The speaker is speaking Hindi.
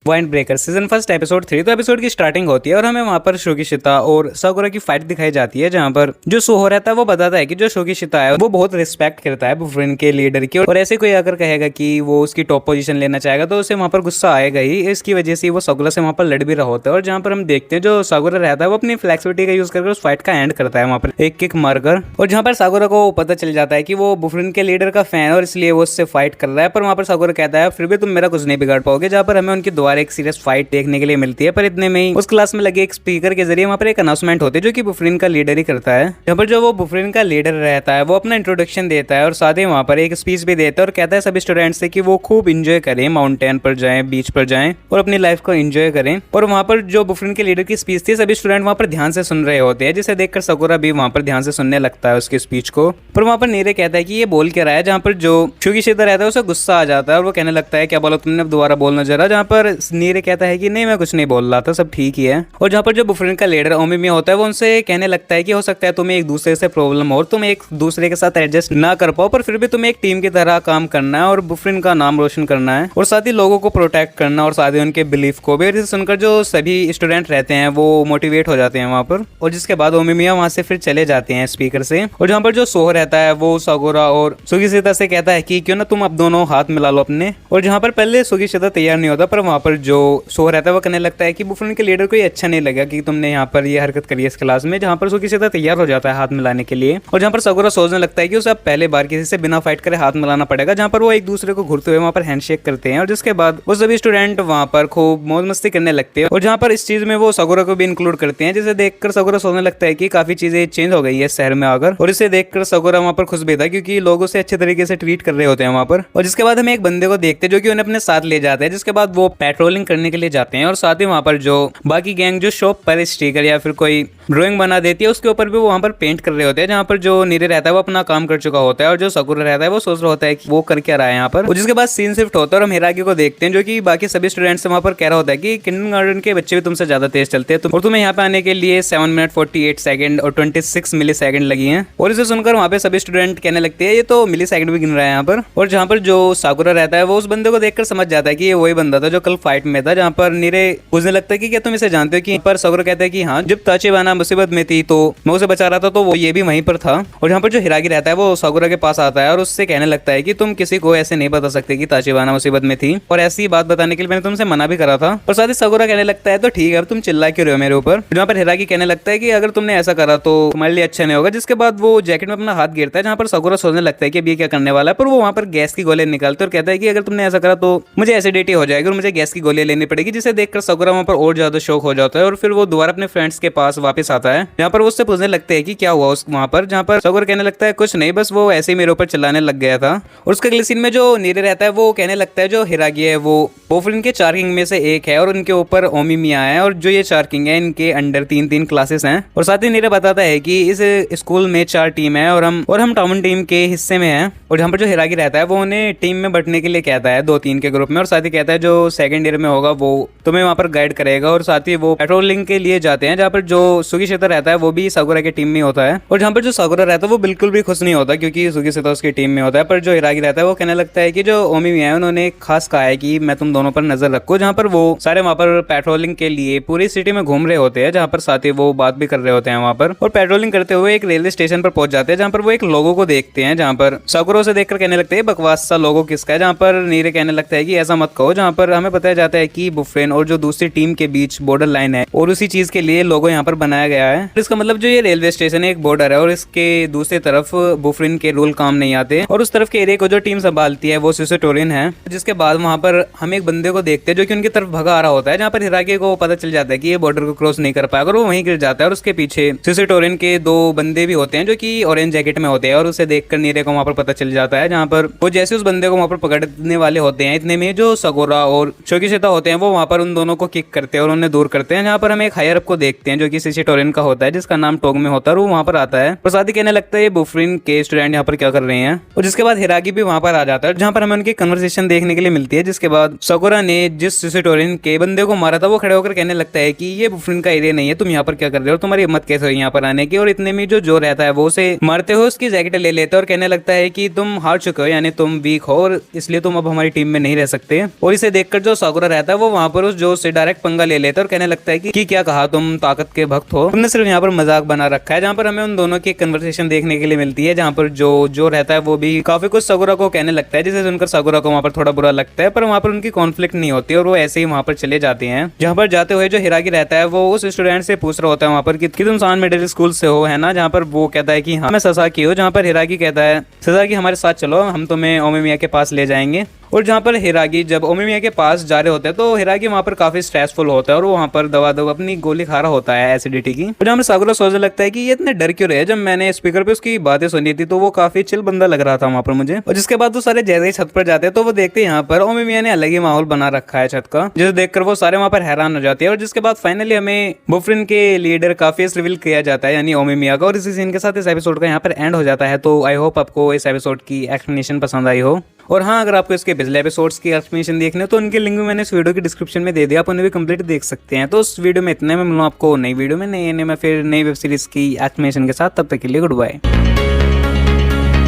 Wind breaker season first episode 3। तो एपिसोड की स्टार्टिंग होती है और हमें वहां पर शोगिशिता और साकुरा की फाइट दिखाई जाती है, जहां पर जो सोहो रहता है वो बताता है कि जो शोगिशिता है वो बहुत रिस्पेक्ट करता है बुफरिन के लीडर की, और ऐसे कोई अगर कहेगा कि वो उसकी टॉप पोजीशन लेना चाहेगा तो उसे वहां पर गुस्सा आएगा ही। इसकी वजह से वो साकुरा से वहां पर लड़ भी रहा होता है, और जहां पर हम देखते हैं जो साकुरा रहता है वो अपनी फ्लेक्सिबिलिटी का यूज करके उस फाइट का एंड करता है वहां पर एक किक मारकर। और जहां पर साकुरा को पता चल जाता है कि वो बुफरिन के लीडर का फैन है और इसलिए वो उससे फाइट कर रहा है, पर वहां पर साकुरा कहता है फिर भी तुम मेरा कुछ नहीं बिगाड़ पाओगे। जहां पर हमें उनकी दोबारा एक सीरियस फाइट देखने के लिए मिलती है, पर इतने में ही उस क्लास में लगे एक स्पीकर के जरिए वहां पर एक अनाउंसमेंट होती है जो कि बुफरिन का लीडर ही करता है। जहां पर जो वो बुफरिन का लीडर रहता है वो अपना इंट्रोडक्शन देता है और साथ ही वहां पर एक स्पीच भी देता है और कहता है सभी स्टूडेंट्स से कि वो खूब इंजॉय करें, माउंटेन पर जाएं, बीच पर जाएं और अपनी लाइफ को एंजॉय करें। और वहां पर जो बुफरिन के लीडर की स्पीच थी सभी स्टूडेंट वहां पर ध्यान से सुन रहे होते हैं, जिसे देखकर साकुरा भी वहां पर ध्यान से सुनने लगता है उसकी स्पीच को। पर वहां पर नीरे कहता है कि ये बोल क्या रहा है, जहां पर जो शोगिशिता रहता है उसे गुस्सा आ जाता है और वो कहने लगता है क्या बोला तुमने, दोबारा बोलना जरा। जहां पर नीरे कहता है कि नहीं मैं कुछ नहीं बोल रहा था, सब ठीक ही है। और जहां पर जो बुफरिन का लीडर ओमिमिया होता है वो उनसे कहने लगता है कि हो सकता है तुम्हें एक दूसरे से प्रॉब्लम हो और तुम एक दूसरे के साथ एडजस्ट ना कर पाओ, पर फिर भी तुम्हें एक टीम की तरह काम करना है और बुफरिन का नाम रोशन करना है और साथ ही लोगों को प्रोटेक्ट करना और साथ ही उनके बिलीफ को भी। और इसे सुनकर जो सभी स्टूडेंट रहते हैं वो मोटिवेट हो जाते हैं वहां पर, और जिसके बाद ओमिमिया वहां से फिर चले जाते हैं स्पीकर से। और जहां पर जो सोहो रहता है वो साकुरा और शोगिशिता से कहता है कि क्यों ना तुम अब दोनों हाथ मिला लो अपने। और जहां पर पहले शोगिशिता तैयार नहीं होता, पर वहां पर जो सोहो रहता है वो कहने लगता है कि बुफरिन के लीडर को ये अच्छा नहीं लगा कि तुमने यहाँ पर ये हरकत करी है इस क्लास में। जहां पर शोगिशिता तैयार हो जाता है हाथ मिलाने के लिए, और जहां पर साकुरा सोचने लगता है कि उसे अब पहले बार किसी से बिना फाइट करे हाथ मिलाना पड़ेगा। जहां पर वो एक दूसरे को घूरते हुए वहां पर हैंडशेक करते हैं, और जिसके बाद वो सभी स्टूडेंट वहां पर खूब मौज मस्ती करने लगते हैं। और जहां पर इस चीज में वो साकुरा को भी इंक्लूड करते हैं, जिसे देखकर साकुरा सोचने लगता है कि काफी चीजें चेंज हो गई है शहर में आकर। और इसे देखकर साकुरा वहां पर खुश भी था क्योंकि लोग उसे अच्छे तरीके से ट्रीट कर रहे होते हैं वहां पर। और जिसके बाद हमें एक बंदे को देखते हैं जो कि उन्हें अपने साथ ले जाते हैं, जिसके बाद वो पेट्रोलिंग करने के लिए जाते हैं। और साथ ही वहां पर जो बाकी गैंग जो शॉप पर स्टिकर या फिर कोई ड्राइंग बना देती है उसके ऊपर भी वो वहां पर पेंट कर रहे होते हैं। जहां पर जो नीरे रहता है वो अपना काम कर चुका होता है और जो साकुरा रहता है वो सोच रहा होता है कि वो कर क्या रहा है यहाँ पर। और जिसके बाद सीन शिफ्ट होता है और हम हिराकी को देखते हैं जो कि बाकी सभी स्टूडेंट्स से वहां पर कह रहा होता है कि किंडरगार्टन के बच्चे भी तुमसे ज्यादा तेज चलते हैं और तुम्हें यहाँ पे आने के लिए 7 मिनट 48 सेकंड और 26 मिली सेकंड लगी हैं। और इसे सुनकर वहां पे सभी स्टूडेंट कहने लगते हैं ये तो मिली सेकंड भी गिन रहा है यहाँ पर। और जहाँ पर जो साकुरा रहता है वो उस बंदे को देखकर समझ जाता है कि ये वही बंदा था जो कल फाइट में था। जहाँ पर नीरे पूछने लगता है कि क्या तुम इसे जानते हो, कि पर साकुरा कहता है कि हाँ, जब ताचिबाना मुसीबत में थी तो मैं उसे बचा रहा था तो वो ये भी वहीं पर था। और जहाँ पर जो हिरागी रहता है वो साकुरा के पास आता है और उससे कहने लगता है कि तुम किसी को ऐसे नहीं बता सकते कि ताचिबाना मुसीबत में थी, और ऐसी बात बताने के लिए मैंने तुमसे मना भी करा था। और साथ ही साकुरा कहने लगता है तो ठीक है, अब तुम चिल्ला क्यों रहे हो मेरे ऊपर। जहाँ पर हिरागी कहने लगता है कि अगर तुमने ऐसा करा तो तुम्हारे लिए अच्छा नहीं होगा। जिसके बाद वो जैकेट में अपना हाथ गिरता है, जहाँ पर साकुरा सोचने लगता है कि अब ये क्या करने वाला है, पर वो वहाँ पर गैस की गोलियां निकालते और कहता है कि अगर तुमने ऐसा करा तो मुझे एसिडिटी हो जाएगी और मुझे गैस की गोलियां लेनी पड़ेगी। जिसे देखकर साकुरा वहाँ पर और ज्यादा शौक हो जाता है और फिर वो दोबारा अपने फ्रेंड्स के पास वापस आता है, जहाँ पर वो उससे पूछने लगते हैं कि क्या हुआ उस वहाँ पर। जहाँ पर साकुरा कहने लगता है कुछ नहीं, बस वो ऐसे ही मेरे ऊपर चिल्लाने लग गया था। और उसके अगले सीन में जो नीरे रहता है वो कहने लगता है जो हिरागी है वो बुफरिन के 4 किंग में से एक है और उनके ऊपर ओमिमिया है, और जो ये 4 किंग है इनके अंडर 3-3 क्लासेस हैं। और साथ ही नीरे बताता है कि इस स्कूल में 4 टीम है और हम टाउन टीम के हिस्से में हैं। और जहाँ पर जो हिरागी रहता है वो उन्हें टीम में बंटने के लिए कहता है 2-3 के ग्रुप में, और साथ ही कहता है जो सेकंड ईयर में होगा वो तुम्हें वहाँ पर गाइड करेगा। और साथ ही वो पेट्रोलिंग के लिए जाते हैं, जहाँ पर जो शोगिशिता रहता है वो भी साकुरा की टीम में होता है। और जहाँ पर जो साकुरा रहता है वो बिल्कुल भी खुश नहीं होता क्योंकि शोगिशिता उसकी टीम में होता है। पर जो हिरागी रहता है वो कहने लगता है कि जो ओमिमिया है उन्होंने खास कहा है कि मैं तुम दोनों पर नजर रखो। जहाँ पर वो सारे वहाँ पर पेट्रोलिंग के लिए पूरी सिटी में घूम रहे होते हैं, जहाँ पर साथ ही वो बात भी कर रहे होते हैं वहाँ पर। और पेट्रोलिंग करते हुए एक रेलवे स्टेशन पर पहुंच जाते हैं, जहाँ पर वो एक लोगो को देखते हैं, जहाँ पर साकुरा से देखकर कहने लगते हैं बकवास सा लोगो किसका है। जहाँ पर नीरे कहने लगता है कि ऐसा मत कहो। जहाँ पर हमें बताया जाता है कि बुफरिन और जो दूसरी टीम के बीच बॉर्डर लाइन है और उसी चीज के लिए लोगो यहाँ पर बनाया गया है। इसका मतलब जो ये रेलवे स्टेशन है एक बॉर्डर है और इसके दूसरी तरफ बुफरिन के रूल काम नहीं आते, और उस तरफ के एरिया को जो टीम संभालती है वो सिसेटोरियन है। जिसके बाद वहाँ पर हम एक बंदे को देखते हैं जो कि उनकी तरफ भगा आ रहा होता है, जहाँ पर हिराकी को पता चल जाता है कि ये बॉर्डर को क्रॉस नहीं कर पाएगा और वो वहीं गिर जाता है। और उसके पीछे सिसेटोरियन के 2 बंदे भी होते हैं जो कि ऑरेंज जैकेट में होते हैं, और उसे देखकर नीरे को वहाँ पर पता चल जाता है। जहाँ पर वो जैसे उस बंदे को वहाँ पर पकड़ने वाले होते हैं, इतने में जो साकुरा और शोगिशिता होते हैं वो वहाँ पर उन दोनों को किक करते हैं और उन्हें दूर करते हैं। जहाँ पर हम एक हायर अप को देखते हैं जो कि टोरिन का होता है जिसका नाम टोग में होता है, और वो वहाँ पर आता है और साथ ही कहने लगता है बुफरिन के स्टूडेंट यहाँ पर क्या कर रहे हैं। और जिसके बाद हिरागी भी वहाँ पर आ जाता है जहाँ पर हमें उनकी कन्वर्सेशन देखने के लिए मिलती है। जिसके बाद साकुरा ने जिस टोरिन के बंदे को मारा था वो खड़े होकर कहने लगता है कि ये बुफरिन का एरिया नहीं है, तुम यहाँ पर क्या कर रहे हो, तुम्हारी हिम्मत कैसे हुई यहाँ पर आने की। और इतने में जो रहता है वो उसे मारते हो उसकी जैकेट ले लेता है और कहने लगता है कि तुम हार चुके हो, यानी तुम वीक हो और इसलिए तुम अब हमारी टीम में नहीं रह सकते। और इसे देखकर जो साकुरा रहता है वो वहाँ पर उस जो से डायरेक्ट पंगा ले लेता है और कहने लगता है कि क्या कहा, तुम ताकत के भक्त हो, तुमने सिर्फ यहाँ पर मजाक बना रखा है। जहाँ पर हमें उन दोनों की कन्वर्सेशन देखने के लिए मिलती है जहाँ पर जो रहता है वो भी काफी कुछ साकुरा को कहने लगता है, जिसे सुनकर साकुरा को वहाँ पर थोड़ा बुरा लगता है, पर वहाँ पर उनकी कॉन्फ्लिक्ट नहीं होती और वो ऐसे ही वहाँ पर चले जाते हैं। जहाँ पर जाते हुए जो हिरागी रहता है वो उस स्टूडेंट से पूछ रहा होता है वहाँ पर कि तुम सान मिडिल स्कूल से हो, है ना। जहाँ पर वो कहता है कि हाँ मैं ससाकी हूँ। जहाँ पर हिरागी कहता है ससाकी हमारे साथ चलो, हम तुम्हें ओमिमिया के पास ले जाएंगे। और जहाँ पर हिरागी जब ओमिमिया के पास जा रहे होते हैं तो हिरागी वहाँ पर काफी स्ट्रेसफुल होता है और वो वहाँ पर दवा अपनी गोली खा रहा होता है एसिडिटी की। और जहाँ पर साकुरा सोचने लगता है कि ये इतने डर क्यों रहे। जब मैंने स्पीकर पे उसकी बातें सुनी थी तो वो काफी चिल बंदा लग रहा था वहाँ पर मुझे। और जिसके बाद वो सारे जैसे ही छत पर जाते हैं तो वो देखते हैं यहाँ पर ओमिमिया ने अलग ही माहौल बना रखा है छत का, जिसे देखकर वो सारे वहाँ पर हैरान हो जाते हैं। और जिसके बाद फाइनली हमें बुफरिन के लीडर काफी रिवील किया जाता है यानी ओमिमिया का। और इसी सीन के साथ इस एपिसोड का यहाँ पर एंड हो जाता है। तो आई होप आपको इस एपिसोड की एक्सप्लेनेशन पसंद आई हो। और हाँ, अगर आपको इसके पिछले एपिसोड्स की एक्सप्लेनेशन देखने तो उनके लिंक भी मैंने इस वीडियो की डिस्क्रिप्शन में दे दिया, आप उन्हें भी कंप्लीट देख सकते हैं। तो उस वीडियो में इतने में मिलूँ आपको नई वीडियो में नई फिर नई वेब सीरीज की एक्सप्लेनेशन के साथ। तब तक के लिए गुड बाय।